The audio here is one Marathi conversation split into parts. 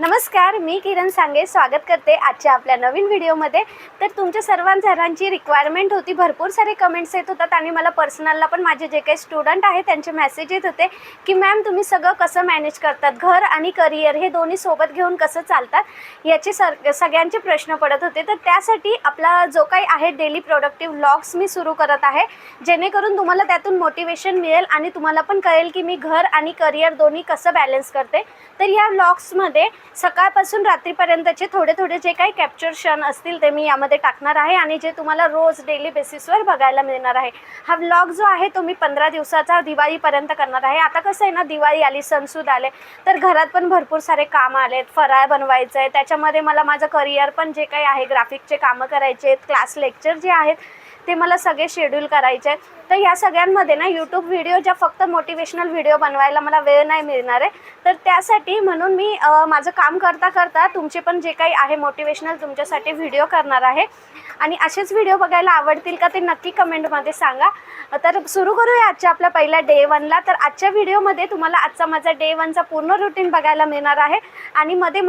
नमस्कार, मी किरण सांगे स्वागत करते आजच्या आपल्या नवीन व्हिडिओमध्ये। तर तुमच्या सर्वांची रिक्वायरमेंट होती, भरपूर सारे कमेंट्स येत होतात आणि मला पर्सनलला पण माझे जे काही स्टुडंट आहेत त्यांचे मेसेज येत होते की मॅम तुम्ही सगळं कसं मॅनेज करतात, घर आणि करिअर हे दोन्ही सोबत घेऊन कसं चालतात याचे सगळ्यांचे प्रश्न पडत होते। तर त्यासाठी आपला जो काही आहे डेली प्रोडक्टिव्ह व्लॉग्स मी सुरू करत आहे, जेणेकरून तुम्हाला त्यातून मोटिवेशन मिळेल आणि तुम्हाला पण कळेल की मी घर आणि करिअर दोन्ही कसं बॅलन्स करते। तर या व्लॉग्समध्ये सकाळपासून रात्रीपर्यंतचे थोडे जे काही कॅप्चर क्षण असतील ते मी यामध्ये टाकणार आहे आणि जे तुम्हाला रोज डेली बेसिसवर बघायला मिळणार आहे। हा व्लॉग जो आहे तो मी 15 दिवसाचा दिवाळीपर्यंत करणार आहे। आता कसं आहे ना, दिवाळी आली, सणसूद आले, तर घरात पण भरपूर सारे काम आलेत, फराळ बनवायचं आहे, त्याच्यामध्ये मला माझं करिअर पण जे काही आहे, ग्राफिकचे कामं करायचे आहेत, क्लास लेक्चर जे आहेत ते मला सगळे शेड्यूल करायचे आहेत। तर या सगळ्यांमध्ये ना यूट्यूब व्हिडिओ ज्या फक्त मोटिवेशनल व्हिडिओ बनवायला मला वेळ नाही मिळणार आहे, तर त्यासाठी म्हणून मी माझं काम करता करता तुमचे पण जे काही आहे मोटिवेशनल तुमच्यासाठी व्हिडिओ करणार आहे आणि असेच व्हिडिओ बघायला आवडतील का ते नक्की कमेंटमध्ये सांगा। तर सुरू करूया आजच्या आपल्या पहिल्या डे 1ला। तर आजच्या व्हिडिओमध्ये तुम्हाला आजचा माझा डे 1चा पूर्ण रुटीन बघायला मिळणार आहे आणि मध्ये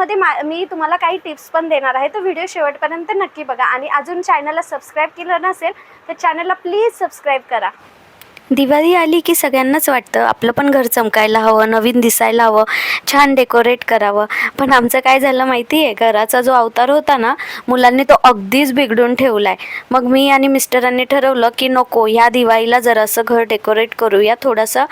मी तुम्हाला काही टिप्स पण देणार आहे। तर व्हिडिओ शेवटपर्यंत नक्की बघा आणि अजून चॅनलला सबस्क्राईब केलं नसेल तर चॅनलला प्लीज सबस्क्राईब करा। दिवाळी आली की सगळ्यांनाच वाटतं आपलं पण घर चमकायला हवं, नवीन दिसायला हवं, छान डेकोरेट करावं। पण आमचं काय झालं माहिती आहे, घराचा जो अवतार होता ना, मुलांनी तो अगदीच बिघडून ठेवला आहे। मग मी आणि मिस्टरांनी ठरवलं की नको, ह्या दिवाळीला जरासं घर डेकोरेट करूया, थोडंसं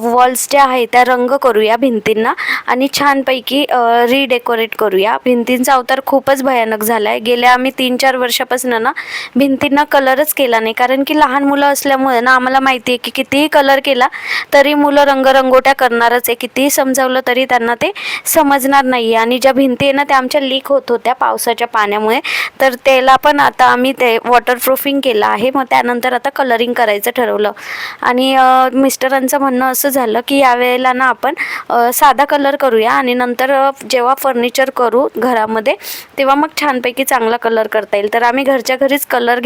वॉल्स ज्या आहे त्या रंग करूया भिंतींना आणि छानपैकी रिडेकोरेट करूया। भिंतींचा अवतार खूपच भयानक झाला आहे। गेल्या आम्ही 3-4 वर्षापासून ना भिंतींना कलरच केला नाही, कारण की लहान मुलं असल्यामुळे ना आम्हाला माहिती आहे की कितीही कलर केला तरी मुलं रंगरंगोट्या करणारच आहे, कितीही समजावलं तरी त्यांना ते समजणार नाही। आणि ज्या भिंती आहे ना त्या आमच्या लीक होत होत्या पावसाच्या पाण्यामुळे, तर त्याला पण आता आम्ही ते वॉटरप्रूफिंग केलं आहे। मग त्यानंतर आता कलरिंग करायचं ठरवलं आणि मिस्टरांचं म्हणणं असं झालं की यावेळेला ना आपण साधा कलर करूया आणि नंतर जेव्हा फर्निचर करू घरामध्ये तेव्हा मग छानपैकी चांगला कलर करता येईल। तर आम्ही घरच्या घरीच कलर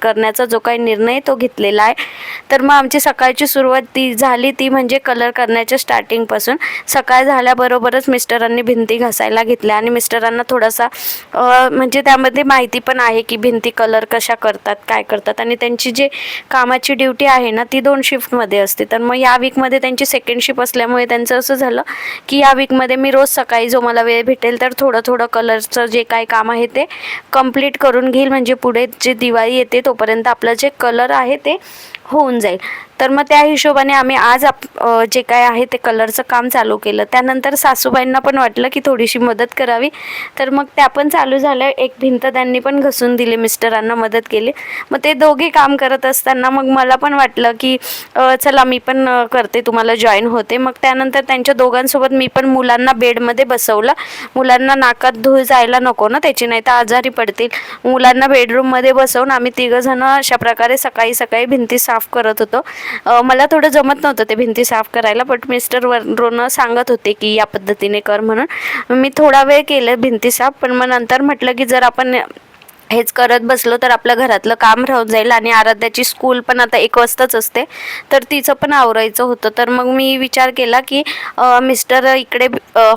करण्याचा जो काही निर्णय तो घेतलेला आहे। तर मग आमची सकाळची सुरुवात ती म्हणजे कलर करण्याच्या स्टार्टिंगपासून। सकाळ झाल्याबरोबरच मिस्टरांनी भिंती घासायला घेतल्या आणि मिस्टरांना थोडासा म्हणजे त्यामध्ये माहिती पण आहे की भिंती कलर कशा करतात, काय करतात आणि त्यांची जे कामाची ड्युटी आहे ना ती 2 शिफ्टमध्ये असते। तर मग या वीकमध्ये त्यांची सेकंड शिफ्ट असल्यामुळे त्यांचं असं झालं की या वीकमध्ये मी रोज सकाळी जो मला वेळ भेटेल तर थोडं कलरचं जे काय काम आहे ते कंप्लीट करून घेईल, म्हणजे पुढे जे दिवाळी येते तोपर्यंत आपलं जे कलर आहे ते होऊन जाईल। तर मग त्या हिशोबाने आम्ही आज जे काय आहे ते कलरचं काम चालू केलं। त्यानंतर सासूबाईंना पण वाटलं की थोडीशी मदत करावी, तर मग त्या पण चालू झालं। एक भिंत त्यांनी पण घसून दिली, मिस्टरांना मदत केली। मग ते दोघे काम करत असताना मग मला पण वाटलं की चला मी पण करते, तुम्हाला जॉईन होते। मग त्यानंतर त्यांच्या दोघांसोबत मी पण मुलांना बेडमध्ये बसवलं। मुलांना नाकात धूळ जायला नको ना त्याची, नाही तर आजारी पडतील। मुलांना बेडरूममध्ये बसवून आम्ही 3 जण अशा प्रकारे सकाळी भिंती साफ करत होतो। मला थोडं जमत नव्हतं ते भिंती साफ करायला, बट मिस्टर वरून सांगत होते की या पद्धतीने कर म्हणून। मी थोडा वेळ केलं भिंती साफ, पण मग नंतर म्हटलं की जर आपण हेच करत बसलो तर आपल्या घरातलं काम राहून जाईल आणि आराध्याची स्कूल पण आता 1 वाजताच असते, तर तिचं पण आवरायचं होतं। तर मग मी विचार केला की मिस्टर इकडे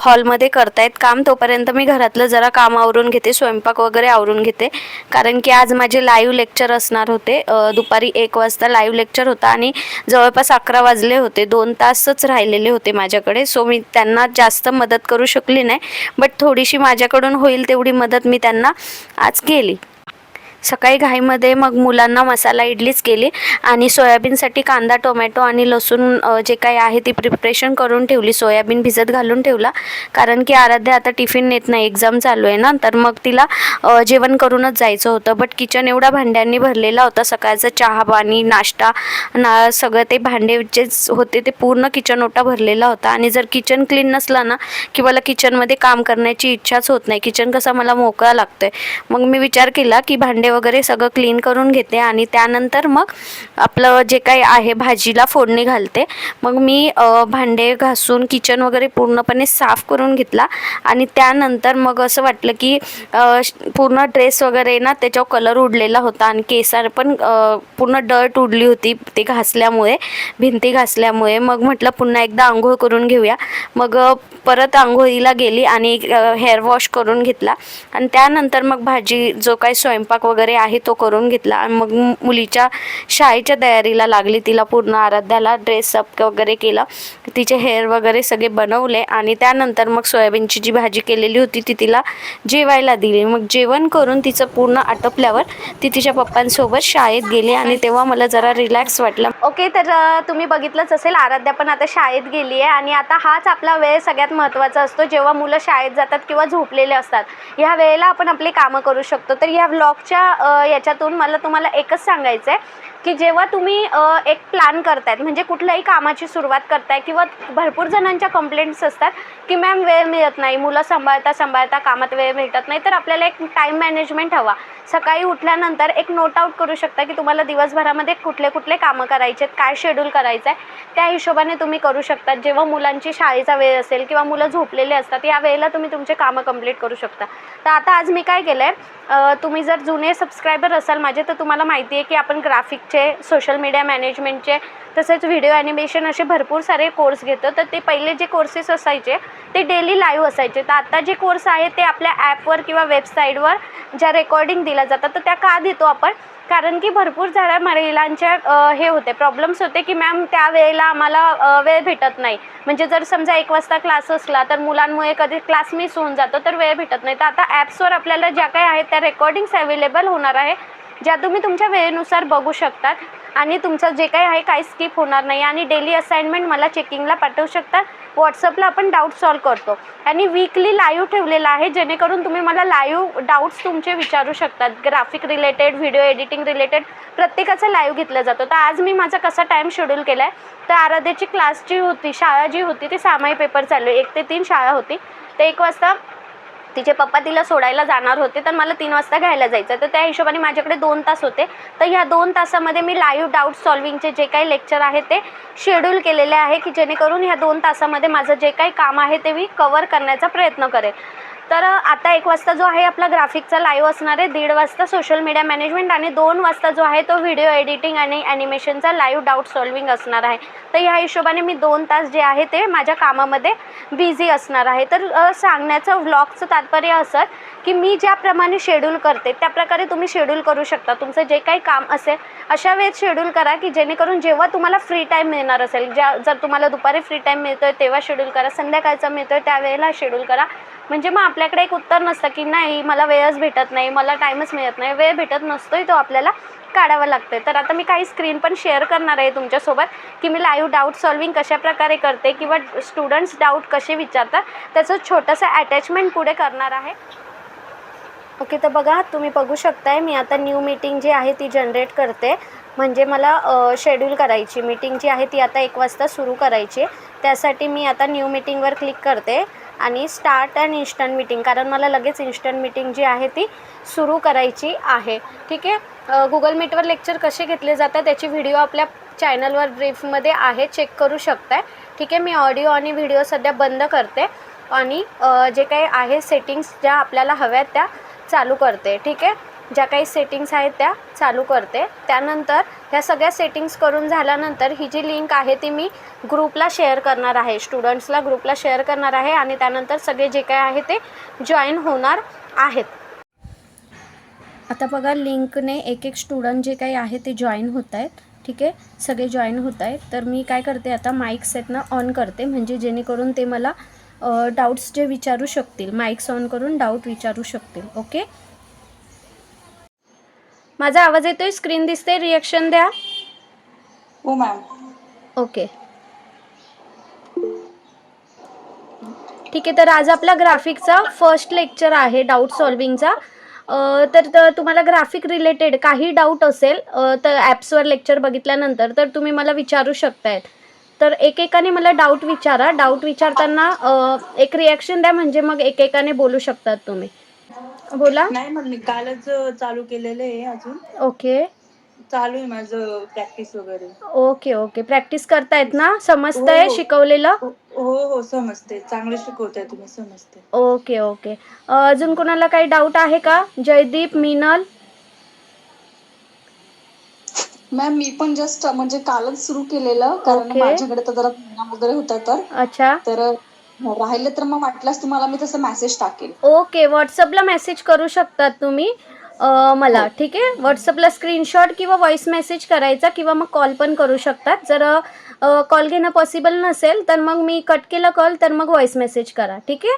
हॉलमध्ये करतायत काम, तोपर्यंत मी घरातलं जरा काम आवरून घेते, स्वयंपाक वगैरे आवरून घेते, कारण की आज माझे लाईव्ह लेक्चर असणार होते। दुपारी 1 वाजता लाईव्ह लेक्चर होता आणि जवळपास 11 वाजले होते, 2 तासच राहिलेले होते माझ्याकडे। सो मी त्यांना जास्त मदत करू शकली नाही, बट थोडीशी माझ्याकडून होईल तेवढी मदत मी त्यांना आज केली। सकाळी घाईमध्ये मग मुलांना मसाला इडलीच केली आणि सोयाबीनसाठी कांदा, टोमॅटो आणि लसूण जे काही आहे ती प्रिपरेशन करून ठेवली। सोयाबीन भिजत घालून ठेवला, कारण की आराध्या आता टिफिन नेत नाही, एक्झाम चालू आहे ना, तर मग तिला जेवण करूनच जायचं होतं। बट किचन एवढा भांड्यांनी भरलेला होता, सकाळचं चहा पाणी नाश्ता सगळं ते भांडे जे होते ते पूर्ण किचन ओटा भरलेला होता। आणि जर किचन क्लीन नसला ना की मला किचनमध्ये काम करण्याची इच्छाच होत नाही, किचन कसा मला मोकळा लागतोय। मग मी विचार केला की भांडे वगैरे सगळं क्लीन करून घेते आणि त्यानंतर मग आपलं जे काही आहे भाजीला फोडणी घालते. मग मी भांडे घासून किचन वगैरे पूर्णपणे साफ करून घेतला आणि त्यानंतर मग असं वाटलं की पूर्ण ड्रेस वगैरे ना त्याच्यावर कलर उडलेला होता आणि केसार पण पूर्ण डर्ट उडली होती ते घासल्यामुळे, भिंती घासल्यामुळे. मग म्हटलं पुन्हा एकदा आंघोळ करून घेऊया. मग परत आंघोळीला गेली आणि हेअर वॉश करून घेतला आणि त्यानंतर मग भाजी जो काही स्वयंपाक वगैरे आहे तो करून घेतला आणि मग मुलीच्या शाळेच्या तयारीला लागली. तिला पूर्ण आराध्याला ड्रेस अप वगैरे केलं, तिचे हेअर वगैरे सगळे बनवले आणि त्यानंतर मग सोयाबीनची जी भाजी केलेली होती ती तिला जेवायला दिली. मग जेवण करून तिचं पूर्ण आटोपल्यावर ती तिच्या पप्पांसोबत शाळेत गेली आणि तेव्हा मला जरा रिलॅक्स वाटलं. ओके, तर तुम्ही बघितलंच असेल, आराध्या पण आता शाळेत गेली आहे आणि आता हाच आपला वेळ सगळ्यात महत्त्वाचा असतो जेव्हा मुलं शाळेत जातात किंवा झोपलेले असतात. ह्या वेळेला आपण आपली कामं करू शकतो. तर ह्या व्लॉगच्या याच्यातून मला तुम्हाला एकच सांगायचं आहे की जेव्हा तुम्ही एक प्लॅन करतायत, म्हणजे कुठल्याही कामाची सुरुवात करताय किंवा भरपूर जणांच्या कंप्लेंट्स असतात की मॅम वेळ मिळत नाही, मुलं सांभाळता कामात वेळ भेटत नाही. तर आपल्याला एक टाईम मॅनेजमेंट हवा. सकाळी उठल्यानंतर एक नोट आउट करू शकता की तुम्हाला दिवसभरामध्ये कुठले कुठले कामं करायचे आहेत, काय शेड्यूल करायचं आहे, त्या हिशोबाने तुम्ही करू शकता. जेव्हा मुलांची शाळेचा वेळ असेल किंवा मुलं झोपलेले असतात या वेळेला तुम्ही तुमचे कामं कंप्लीट करू शकता. तर आता आज मी काय केलं आहे, तुम्ही जर जुने सबस्क्रायबर असाल माझे तर तुम्हाला माहिती आहे की आपण ग्राफिकचे, सोशल मीडिया मॅनेजमेंटचे, तसेच व्हिडिओ ॲनिमेशन असे भरपूर सारे कोर्स घेतो. तर ते पहिले जे कोर्सेस असायचे ते डेली लाईव्ह असायचे. तर आता जे कोर्स आहे ते आपल्या ॲपवर किंवा वेबसाईटवर ज्या रेकॉर्डिंग दिल्या जातात तर त्या का देतो आपण, कारण की भरपूर साऱ्या महिलांच्या हे होते, प्रॉब्लेम्स होते की मॅम त्या वेळेला आम्हाला वेळ भेटत नाही. म्हणजे जर समजा 1 वाजता क्लास असला तर मुलांमुळे कधी क्लास मिस होऊन जातो तर वेळ भेटत नाही. तर आता ॲप्सवर आपल्याला ज्या काही आहेत त्या रेकॉर्डिंग्स अवेलेबल होणार आहे, ज्या तुम्ही तुमच्या वेळेनुसार बघू शकतात आणि तुमचं जे काही आहे काही स्किप होणार नाही. आणि डेली असाइनमेंट मला चेकिंगला पाठवू शकता. व्हॉट्सअपला आपण डाऊट सॉल्व करतो आणि वीकली लाईव्ह ठेवलेला आहे जेणेकरून तुम्ही मला लाईव्ह डाऊट्स तुमचे विचारू शकतात. Graphic related, video editing related प्रत्येकाचं लाईव्ह घेतलं जातं. तर आज मी माझा कसा टाईम शेड्यूल केला आहे, तर आराध्याची क्लासची होती, शाळा जी होती ती 6 माही पेपर चालू, 1 ते 3 शाळा होती. तर 1 वाजता तिचे पप्पा तिला सोडायला जाणार होते तर मला 3 वाजता घ्यायला जायचं. तर त्या हिशोबाने माझ्याकडे 2 तास होते. तर ह्या 2 तासामध्ये मी लाईव्ह डाऊट सॉल्विंगचे जे काही लेक्चर आहे ते शेड्यूल केलेले आहे की जेणेकरून ह्या 2 तासामध्ये माझं जे काही काम आहे ते मी कवर करण्याचा प्रयत्न करेन. तर आता 1 वाजता जो आहे आपला ग्राफिकचा लाईव्ह असणार आहे, 1:30 वाजता सोशल मीडिया मॅनेजमेंट आणि 2 वाजता जो आहे तो व्हिडिओ एडिटिंग आणि ॲनिमेशनचा लाईव्ह डाऊट सॉल्विंग असणार आहे. तर ह्या हिशोबाने मी 2 तास जे आहे ते माझ्या कामामध्ये बिझी असणार आहे. तर सांगण्याचं व्लॉगचं तात्पर्य असं की मी ज्याप्रमाणे शेड्यूल करते त्याप्रकारे तुम्ही शेड्यूल करू शकता. तुमचं जे काही काम असेल अशा वेळेत शेड्यूल करा की जेणेकरून जेव्हा तुम्हाला फ्री टाईम मिळणार असेल, जर तुम्हाला दुपारी फ्री टाईम मिळतो आहे तेव्हा शेड्यूल करा, संध्याकाळचा मिळतो आहे त्यावेळेला शेड्यूल करा. म्हणजे मग आपल्याकडे एक उत्तर नसतं की नाही मला वेळच भेटत नाही, मला टाईमच मिळत नाही. वेळ भेटत नसतोय, तो आपल्याला काढावा लागतोय. तर आता मी काही स्क्रीन पण शेअर करणार आहे तुमच्यासोबत की मी लाईव्ह डाऊट सॉल्विंग कशाप्रकारे करते किंवा स्टुडंट्स डाऊट कसे विचारतात त्याचं छोटंसं अटॅचमेंट पुढे करणार आहे. ओके, तर बघा तुम्ही बघू शकताय मी आता न्यू मीटिंग जी आहे ती जनरेट करते. म्हणजे मला शेड्यूल करायची मीटिंग जी आहे ती आता 1 वाजता सुरू करायची. त्यासाठी मी आता न्यू मीटिंगवर क्लिक करते आणि स्टार्ट अँड इन्स्टंट मीटिंग, कारण मला लगेच इन्स्टंट मीटिंग जी आहे ती सुरू करायची आहे. ठीक आहे, गुगल मीटवर लेक्चर कसे घेतले जातात त्याची व्हिडिओ आपल्या चॅनलवर ब्रीफमध्ये आहे, चेक करू शकताय. ठीक आहे, मी ऑडिओ आणि व्हिडिओ सध्या बंद करते आणि जे काही आहे सेटिंग्स ज्या आपल्याला हव्यात त्या चालू करते. ठीक आहे, ज्या काही सेटिंग्स आहेत त्या चालू करते. त्यानंतर ह्या सगळ्या सेटिंग्स करून झाल्यानंतर ही जी लिंक आहे ती मी ग्रुपला शेअर करणार आहे, स्टुडंट्सला ग्रुपला शेअर करणार आहे आणि त्यानंतर सगळे जे काय आहे ते जॉईन होणार आहेत. आता बघा लिंकने एक स्टुडंट जे काही आहे ते जॉईन होत आहेत. ठीक आहे, सगळे जॉईन होत आहेत. तर मी काय करते आता माईक सेटनं ऑन करते, म्हणजे जेणेकरून ते मला डाऊट्स जे विचारू शकतील, माईक्स ऑन करून डाऊट विचारू शकतील. ओके, माझा आवाज येतोय, स्क्रीन दिसते, रिॲक्शन द्या. हो मॅम. ओके, ठीक आहे. तर आज आपला ग्राफिकचा फर्स्ट लेक्चर आहे डाऊट सॉल्विंगचा. तर तुम्हाला ग्राफिक रिलेटेड काही डाऊट असेल तर ॲप्सवर लेक्चर बघितल्यानंतर तर तुम्ही मला विचारू शकतायत. तर एकेकाने मला डाऊट विचारा. डाऊट विचारताना एक रिॲक्शन द्या, म्हणजे मग एकेकाने बोलू शकतात तुम्ही. बोला. नाही मग मी कालच चालू केलेलं आहे. अजून ओके. चालू आहे माझं प्रॅक्टिस वगैरे. Okay, okay. प्रॅक्टिस करतायत ना? हो, समजतंय हो. शिकवलेलं? हो, समजते. चांगलं शिकवताय तुम्ही, समजते. Okay, okay. अजून कोणाला काही डाऊट आहे का? जयदीप, मिनल? मॅम मी पण जस्ट म्हणजे कालच सुरू केलेलं, कारण ओके. माझ्याकडे तर जरा एक्झाम वगैरे होत्या अच्छा. तर राहिलं तर मग वाटल्यास तुम्हाला मी तसं मेसेज टाकेल. ओके. व्हॉट्सअपला मेसेज करू शकतात तुम्ही मला. हो. ठीक आहे. व्हॉट्सअपला स्क्रीनशॉट किंवा व्हॉईस मेसेज करायचा किंवा मग कॉल पण करू शकतात. जर कॉल घेणं पॉसिबल नसेल तर मग मी कट केला कॉल तर मग व्हॉईस मेसेज करा. ठीक आहे.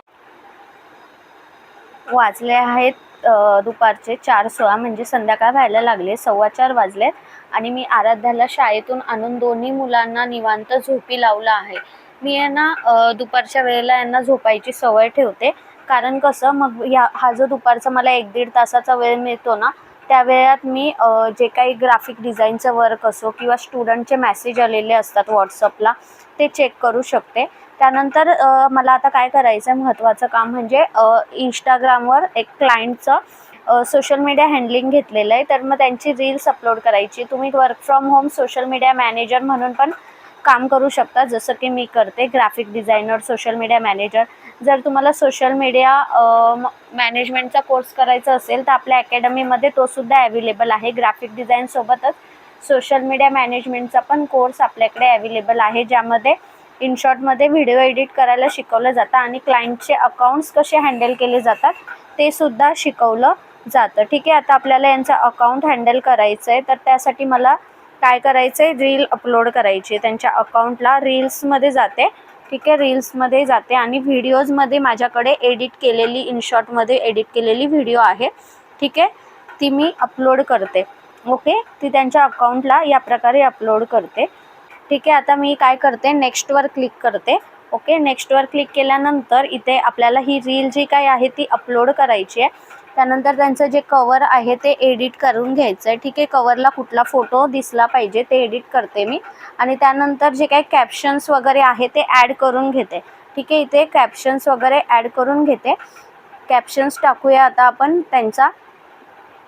वाजले आहेत दुपारचे 4:16 म्हणजे संध्याकाळ व्हायला लागले. 4:15 वाजलेत आणि मी आराध्याला शाळेतून आणून दोन्ही मुलांना निवांत झोपी लावलं आहे. मी यांना दुपारच्या वेळेला यांना झोपायची सवय ठेवते, कारण कसं मग हा जो दुपारचा मला 1-1.5 तासाचा वेळ मिळतो ना, त्या वेळात मी जे काही ग्राफिक डिझाईनचं वर्क असो किंवा स्टुडंटचे मेसेज आलेले असतात व्हॉट्सअपला ते चेक करू शकते. त्यानंतर मला आता काय करायचं आहे, महत्त्वाचं काम म्हणजे इंस्टाग्रामवर एक क्लायंटचं सोशल मीडिया हँडलिंग घेतलेलं आहे, तर मग त्यांची रील्स अपलोड करायची. तुम्ही work from home social media manager म्हणून पण काम करू शकता, जसं की मी करते. Graphic designer, social media manager. जर तुम्हाला सोशल मीडिया मॅनेजमेंटचा कोर्स करायचा असेल तर आपल्या अकॅडमीमध्ये तोसुद्धा ॲव्हेलेबल आहे. ग्राफिक डिझाईनसोबतच सोशल मीडिया मॅनेजमेंटचा पण कोर्स आपल्याकडे ॲव्हेलेबल आहे, ज्यामध्ये इन शॉर्टमध्ये व्हिडिओ एडिट करायला शिकवलं जातं आणि क्लायंटचे अकाउंट्स कसे हँडल केले जातात ते सुद्धा शिकवलं जातं. ठीक आहे. आता आपल्याला यांचं अकाउंट हँडल करायचं आहे, तर त्यासाठी मला काय करायचं आहे, रील अपलोड करायची आहे. त्यांच्या अकाउंटला रील्समध्ये जाते. ठीक आहे. रील्समध्ये जाते आणि व्हिडिओजमध्ये माझ्याकडे एडिट केलेली, इन शॉर्टमध्ये एडिट केलेली व्हिडिओ आहे. ठीक आहे. ती मी अपलोड करते. ओके. ती त्यांच्या अकाउंटला या प्रकारे अपलोड करते. ठीक आहे. आता मी काय करते, नेक्स्टवर क्लिक करते. ओके. नेक्स्टवर क्लिक केल्यानंतर इथे आपल्याला ही रील जी काही आहे ती अपलोड करायची आहे. त्यानंतर त्यांचं जे कवर आहे ते एडिट करून घ्यायचं आहे. ठीक आहे. कवरला कुठला फोटो दिसला पाहिजे ते एडिट करते मी आणि त्यानंतर जे काही कॅप्शन्स वगैरे आहे ते ॲड करून घेते. ठीक आहे. इथे कॅप्शन्स वगैरे ॲड करून घेते. कॅप्शन्स टाकूया आता आपण त्यांचा.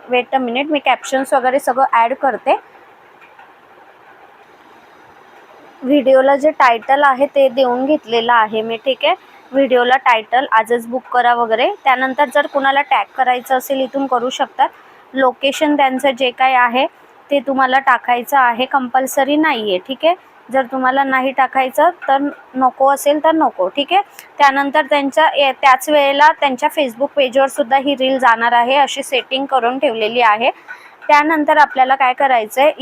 Weight a minute, me captions वगैरे सगळं ॲड करते. व्हिडिओला जे टायटल आहे ते देऊन घेतलेलं आहे मी. ठीक आहे. व्हिडिओला टायटल आजच बुक करा वगैरे. त्यानंतर जर कुणाला टॅग करायचं असेल इथून करू शकतात. लोकेशन त्यांचं जे काय आहे ते तुम्हाला टाकायचं आहे, कंपल्सरी नाही आहे. ठीक आहे. जर तुम्हाला नाही टाकायचं तर नको असेल तर नको. ठीक आहे. त्यानंतर त्याच वेळेला त्यांच्या फेसबुक पेजवर सुद्धा ही रील जाणार आहे, अशी सेटिंग करून ठेवलेली आहे. त्यानंतर आपल्याला काय करायचं आहे,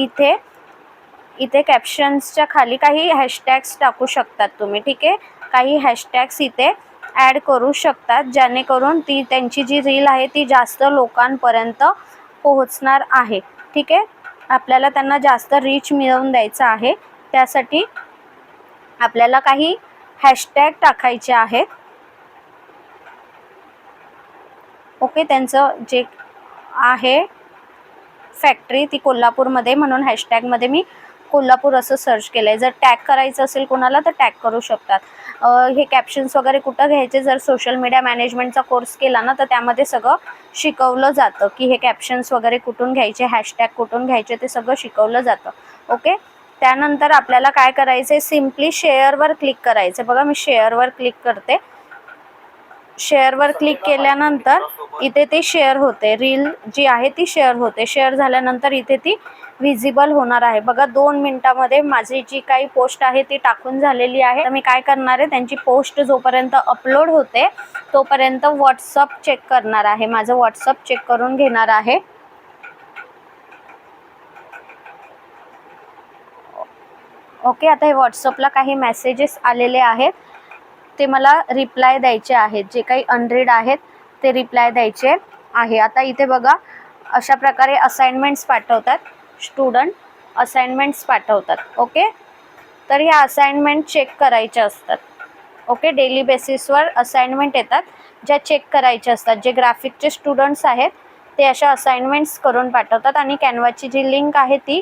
इथे कॅप्शन्सच्या खाली काही हॅशटॅग्स टाकू शकतात तुम्ही. ठीक आहे. काही हॅशटॅग्स इथे ॲड करू शकतात, जेणेकरून त्यांची जी रील आहे ती जास्त लोकांपर्यंत पोहोचणार आहे. ठीक आहे. आपल्याला त्यांना जास्त रीच मिळवून द्यायचं आहे, त्यासाठी आपल्याला काही हॅशटॅग टाकायचे आहेत. ओके. त्यांचं जे आहे फॅक्टरी ती कोल्हापूरमध्ये, म्हणून हॅशटॅगमध्ये मी कोल्हापूर असं सर्च केलं आहे. जर टॅग करायचं असेल कोणाला तर टॅग करू शकतात. हे कॅप्शन्स वगैरे कुठं घ्यायचे, जर सोशल मीडिया मॅनेजमेंटचा कोर्स केला ना तर त्यामध्ये सगळं शिकवलं जातं की हे कॅप्शन्स वगैरे कुठून घ्यायचे, हॅशटॅग कुठून घ्यायचे, ते सगळं शिकवलं जातं. ओके. त्यानंतर आपल्याला काय करायचं आहे, सिम्पली शेअरवर क्लिक करायचं. बघा मी शेअरवर क्लिक करते. शेअरवर क्लिक केल्यानंतर इथे ती शेअर होते, रील जी आहे ती शेअर होते. शेअर झाल्यानंतर इथे ती विजिबल होणार आहे. बघा 2 मिनिटामध्ये माझी जी काही पोस्ट आहे ती टाकून झालेली आहे. तर मी काय करणार आहे, त्यांची पोस्ट जोपर्यंत अपलोड होते तोपर्यंत व्हॉट्सअप चेक करणार आहे. माझं व्हॉट्सअप चेक करून घेणार आहे. ओके. आता हे व्हॉट्सअपला काही मेसेजेस आलेले आहेत, ते मला रिप्लाय द्यायचे आहेत. जे काही अनरीड आहेत ते रिप्लाय द्यायचे आहे. आता इथे बघा अशा प्रकारे असाइनमेंट्स पाठवतात स्टुडंट, असाइनमेंट्स पाठवतात. ओके. तर ह्या असाइनमेंट चेक करायच्या असतात. ओके. डेली बेसिसवर असाइनमेंट येतात ज्या चेक करायच्या असतात. जे ग्राफिकचे स्टुडंट्स आहेत ते अशा असाइनमेंट्स करून पाठवतात आणि कॅनवाची जी लिंक आहे ती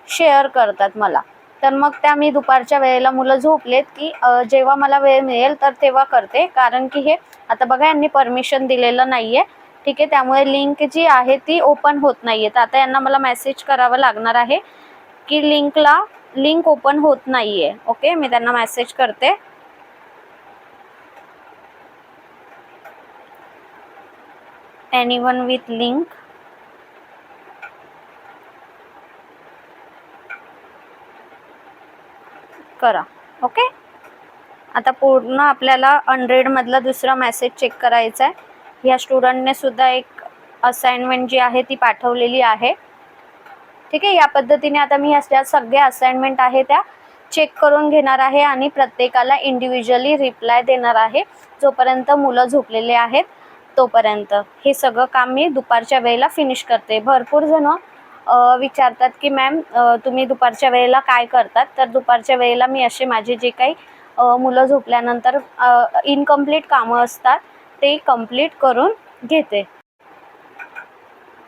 शेअर करतात मला. तर मग त्या मी दुपारच्या वेळेला मुलं झोपलेत की जेव्हा मला वेळ मिळेल तर तेव्हा करते, कारण की हे आता बघा यांनी परमिशन दिलेलं नाही आहे ठीक आहे. त्यामुळे लिंक जी आहे ती ओपन होत नाही आहे. तर आता यांना मला मेसेज करावं लागणार आहे की लिंक ओपन होत नाही आहे. ओके, मी त्यांना मेसेज करते. एनीवन विथ लिंक, करा. ओके, आता पूर्ण आपल्याला 100 मधला दुसरा मेसेज चेक करायचा आहे. ह्या स्टुडंटने सुद्धा एक असाइनमेंट जी आहे ती पाठवलेली आहे. ठीक आहे, या पद्धतीने आता मी ह्या सगळ्या असाइनमेंट आहे त्या चेक करून घेणार आहे आणि प्रत्येकाला इंडिव्हिज्युअली रिप्लाय देणार आहे. जोपर्यंत मुलं झोपलेले आहेत तोपर्यंत हे सगळं काम मी दुपारच्या वेळेला फिनिश करते. भरपूर जण विचारतात की मॅम तुम्ही दुपारच्या वेळेला काय करतात. तर दुपारच्या वेळेला मी असे माझे जे काही मुलं झोपल्यानंतर इनकम्प्लीट कामं असतात ते कंप्लीट करून घेते.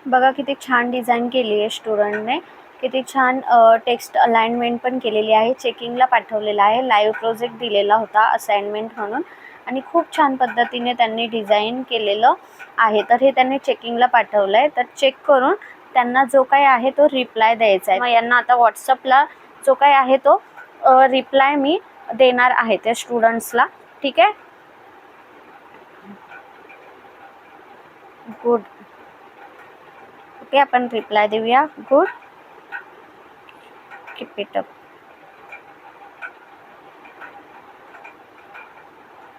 बघा किती छान डिझाईन केली आहे स्टुडंटने, किती छान टेक्स्ट अलाइनमेंट पण केलेली आहे. चेकिंगला पाठवलेला आहे, लाईव्ह प्रोजेक्ट दिलेला होता असाइनमेंट म्हणून आणि खूप छान पद्धतीने त्यांनी डिझाईन केलेलं आहे. तर हे त्यांनी चेकिंगला पाठवलं आहे. तर चेक करून त्यांना जो काही आहे तो रिप्लाय द्यायचा आहे. मग यांना आता व्हॉट्सअपला जो काही आहे तो रिप्लाय मी देणार आहे त्या स्टुडंट्सला. ठीक आहे, गुड. ओके, आपण रिप्लाय देऊया. Good, keep it up.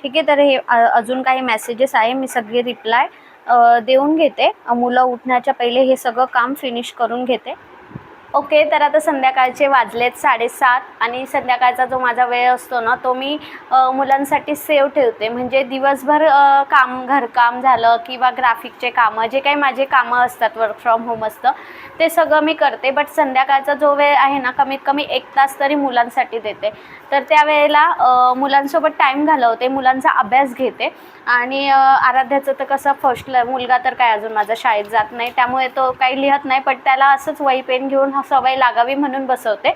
ठीक आहे, तर हे अजून काही मेसेजेस आहे, मी सगळे रिप्लाय देऊन घेते. मुलं उठण्याच्या पहिले हे सगळं काम फिनिश करून घेते. ओके, तर आता संध्याकाळचे वाजलेत 7:30 आणि संध्याकाळचा जो माझा वेळ असतो ना तो मी मुलांसाठी सेव्ह ठेवते. म्हणजे दिवसभर घरकाम झालं किंवा ग्राफिकचे कामं, जे काही माझे कामं असतात, वर्क फ्रॉम होम असतं ते सगळं मी करते. बट संध्याकाळचा जो वेळ आहे ना कमीत कमी 1 तास तरी मुलांसाठी देते. तर त्यावेळेला मुलांसोबत टाईम घालवते, मुलांचा अभ्यास घेते. आणि आराध्याचं तर कसं फर्स्टला मुलगा तर काय अजून माझा शाळेत जात नाही, त्यामुळे तो काही लिहत नाही. पण त्याला असंच वही पेन घेऊन सवय लागावी म्हणून बसवते.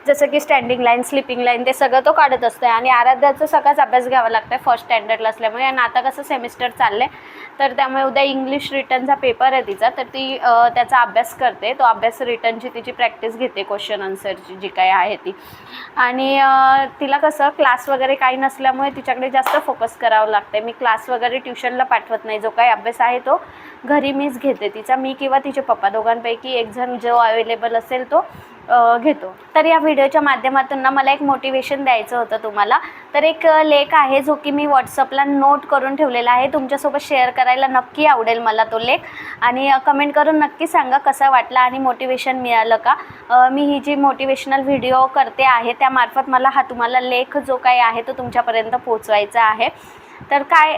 जसं की स्टँडिंग लाईन, स्लिपिंग लाईन ते सगळं तो काढत असतो. आणि आराध्याचं सगळाच अभ्यास घ्यावा लागतं आहे फर्स्ट स्टँडर्डला असल्यामुळे. आणि आता कसं सेमिस्टर चाललं आहे तर त्यामुळे उद्या इंग्लिश रिटनचा पेपर आहे तिचा, तर ती त्याचा अभ्यास करते. तो अभ्यास रिटनची तिची प्रॅक्टिस घेते, क्वेश्चन आन्सरची जी काय आहे ती. आणि तिला कसं क्लास वगैरे काही नसल्यामुळे तिच्याकडे जास्त फोकस करावं लागते. मी क्लास वगैरे ट्युशनला पाठवत नाही. जो काही अभ्यास आहे तो घरी मीच घेते तिचा. मी किंवा तिचे पप्पा दोघांपैकी एक जण जो अवेलेबल असेल तो घेतो. तर या व्हिडिओच्या माध्यमातून ना मला एक मोटिवेशन द्यायचं होतं तुम्हाला. तर एक लेख आहे जो की मी व्हॉट्सअपला नोट करून ठेवलेला आहे, तुमच्यासोबत शेअर करायला नक्की आवडेल मला तो लेख. आणि कमेंट करून नक्की सांगा कसा वाटला आणि मोटिवेशन मिळालं का. मी ही जी मोटिवेशनल व्हिडिओ करते आहे त्यामार्फत मला हा तुम्हाला लेख जो काही आहे तो तुमच्यापर्यंत पोचवायचा आहे. तर काय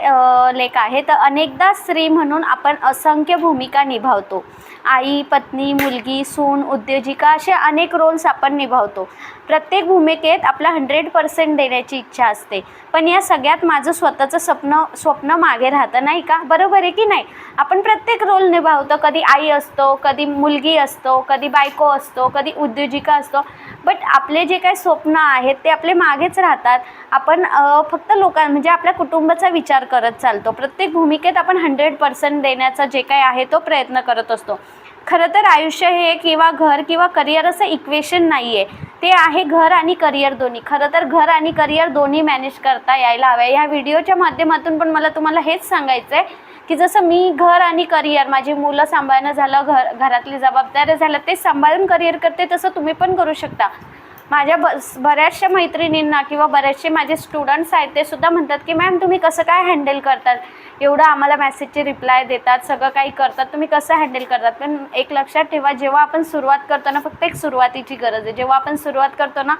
लेख आहे, तर अनेकदा स्त्री म्हणून आपण असंख्य भूमिका निभावतो. आई, पत्नी, मुलगी, सून, उद्योजिका असे अनेक रोल्स आपण निभावतो. प्रत्येक भूमिकेत आपला 100% देण्याची इच्छा असते. पण या सगळ्यात माझं स्वतःचं स्वप्न मागे राहतं, नाही का? बरोबर आहे की नाही? आपण प्रत्येक रोल निभावतो. कधी आई असतो, कधी मुलगी असतो, कधी बायको असतो, कधी उद्योजिका असतो. बट आपले जे काही स्वप्न आहेत ते आपले मागेच राहतात. आपण फक्त म्हणजे आपल्या कुटुंबाचा विचार करत चालतो. प्रत्येक भूमिकेत आपण 100% देण्याचा जे काही आहे तो प्रयत्न करत असतो. खरं तर आयुष्य हे किंवा घर किंवा करिअर असं इक्वेशन नाही आहे, ते आहे घर आणि करिअर दोन्ही. खरं तर घर आणि करिअर दोन्ही मॅनेज करता यायला हवं. ह्या व्हिडिओच्या माध्यमातून पण मला तुम्हाला हेच सांगायचं आहे की जसं मी घर आणि करिअर, माझी मुलं सांभाळणं झालं, घरातली जबाबदाऱ्या झालं, ते सांभाळून करिअर करते, तसं तुम्ही पण करू शकता. माझ्या बऱ्याचशा मैत्रिणींना किंवा बरेचसे माझे स्टुडंट्स आहेत ते सुद्धा म्हणतात की मॅम तुम्ही कसं काय हँडल करतात, एवढं आम्हाला मेसेजचे रिप्लाय देतात, सगळं काही करतात, तुम्ही कसं हँडल करतात. पण एक लक्षात ठेवा, जेव्हा आपण सुरुवात करतो ना, फक्त एक सुरुवातीची गरज आहे. जेव्हा आपण सुरुवात करतो ना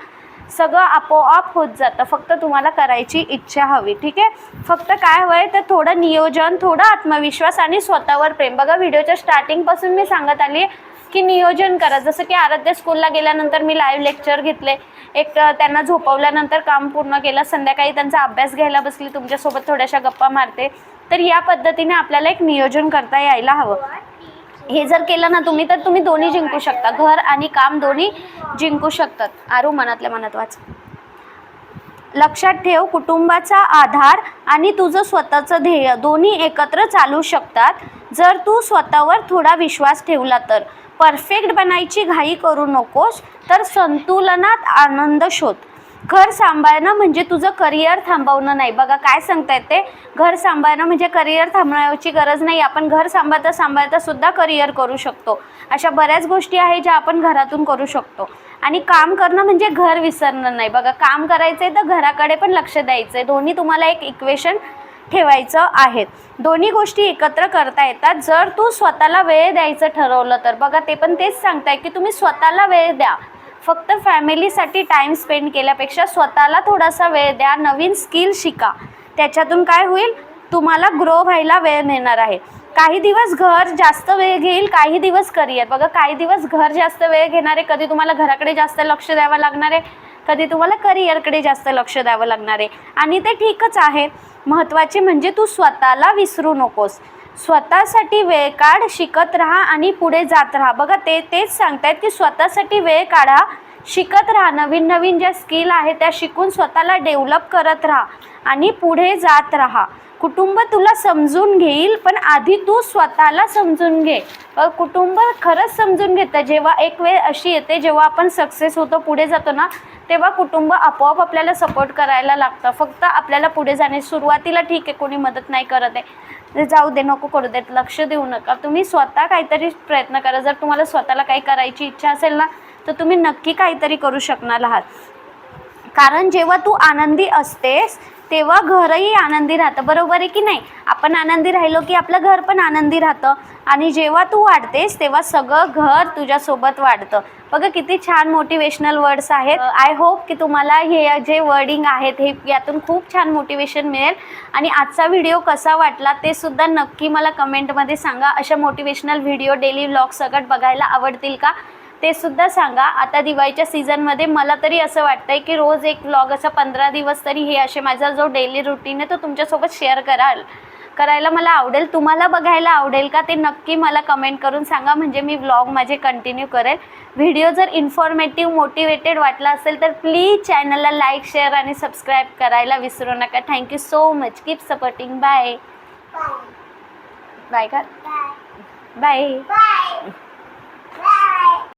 सगळं आपोआप होत जातं. फक्त तुम्हाला करायची इच्छा हवी. ठीक आहे, फक्त काय हवं आहे तर थोडं नियोजन, थोडा आत्मविश्वास आणि स्वतःवर प्रेम. बघा व्हिडिओच्या स्टार्टिंगपासून मी सांगत आली की नियोजन करा. जसं की आराध्या स्कूलला गेल्यानंतर मी लाईव्ह लेक्चर घेतले, एक त्यांना झोपवल्यानंतर काम पूर्ण केलं, संध्याकाळी त्यांचा अभ्यास घ्यायला बसली, तुमच्यासोबत थोड्याशा गप्पा मारते. तर या पद्धतीने आपल्याला एक नियोजन करता यायला हवं. हे जर केलं ना तुम्ही तर तुम्ही दोन्ही जिंकू शकता, घर आणि काम दोन्ही जिंकू शकतात. आरू मनातल्या मनात वाच. लक्षात ठेव, कुटुंबाचा आधार आणि तुझं स्वतःचं ध्येय दोन्ही एकत्र चालू शकतात. जर तू स्वतःवर थोडा विश्वास ठेवला तर. परफेक्ट बनायची घाई करू नकोस, तर संतुलनात आनंद शोध. घर सांभाळणं म्हणजे तुझं करिअर थांबवणं नाही. बघा काय सांगतायत ते, घर सांभाळणं म्हणजे करिअर थांबवण्याची गरज नाही. आपण घर सांभाळता सांभाळता सुद्धा करिअर करू शकतो. अशा बऱ्याच गोष्टी आहेत ज्या आपण घरातून करू शकतो. आणि काम करणं म्हणजे घर विसरणं नाही. बघा काम करायचं आहे तर घराकडे पण लक्ष द्यायचं आहे. दोन्ही तुम्हाला एक इक्वेशन ठेवायचं आहे. दोन्ही गोष्टी एकत्र करता येतात जर तू स्वतःला वेळ द्यायचं ठरवलं तर. बघा ते पण तेच सांगताय की तुम्ही स्वतःला वेळ द्या. फक्त फॅमिलीसाठी टाईम स्पेंड केल्यापेक्षा स्वतःला थोडासा वेळ द्या. नवीन स्किल शिका. त्याच्यातून काय होईल, तुम्हाला ग्रो व्हायला वेळ मिळणार आहे. काही दिवस घर जास्त वेळ घेईल, काही दिवस करिअर. बघा काही दिवस घर जास्त वेळ घेणार आहे, कधी तुम्हाला घराकडे जास्त लक्ष द्यावं लागणार आहे, कधी तुम्हाला करिअरकडे जास्त लक्ष द्यावं लागणार आहे. आणि ते ठीकच आहे. महत्त्वाचे म्हणजे तू स्वतःला विसरू नकोस. स्वतःसाठी वेळ काढ, शिकत राहा आणि पुढे जात राहा. बघा तेच सांगतायत की स्वतःसाठी वेळ काढा, शिकत राहा. नवीन नवीन ज्या स्किल आहेत त्या शिकून स्वतःला डेव्हलप करत राहा आणि पुढे जात राहा. कुटुंब तुला समजून घेईल, पण आधी तू स्वतःला समजून घे. कुटुंब खरंच समजून घेतं. जेव्हा एक वेळ अशी येते जेव्हा आपण सक्सेस होतो, पुढे जातो ना, तेव्हा कुटुंब आपोआप आपल्याला सपोर्ट करायला लागतं. फक्त आपल्याला पुढे जाणे सुरुवातीला ठीक आहे, कोणी मदत नाही करत आहे, जाऊ दे, नको करू देत, लक्ष देऊ नका. तुम्ही स्वतः काहीतरी प्रयत्न करा. जर तुम्हाला स्वतःला काही करायची इच्छा असेल ना, तर तुम्ही नक्की काहीतरी करू शकणार आहात. कारण जेव्हा तू आनंदी असतेस तेव्हा घरही आनंदी राहतं. बरोबर आहे की नाही. आपण आनंदी राहिलो की आपलं घर पण आनंदी राहतं. आणि जेव्हा तू वाढतेस तेव्हा सगळं घर तुझ्यासोबत वाढतं. बघा किती छान मोटिवेशनल वर्ड्स आहेत. आय होप की तुम्हाला हे जे वर्डिंग आहेत हे यातून खूप छान मोटिवेशन मिळेल. आणि आजचा व्हिडिओ कसा वाटला ते सुद्धा नक्की मला कमेंटमध्ये सांगा. अशा मोटिवेशनल व्हिडिओ डेली व्लॉग सगळं बघायला आवडतील का ते सुद्धा सांगा. आता दिवाळीच्या सीझनमध्ये मला तरी असं वाटतं आहे की रोज एक व्लॉग असा 15 दिवस तरी हे असे माझा जो डेली रुटीन आहे तो तुमच्यासोबत शेअर करायला मला आवडेल. तुम्हाला बघायला आवडेल का ते नक्की मला कमेंट करून सांगा, म्हणजे मी व्लॉग माझे कंटिन्यू करेल. व्हिडिओ जर इन्फॉर्मेटिव्ह मोटिवेटेड वाटला असेल तर प्लीज चॅनलला लाईक, शेअर आणि सबस्क्राईब करायला विसरू नका. Thank you so much. Keep supporting. Bye bye. Bye.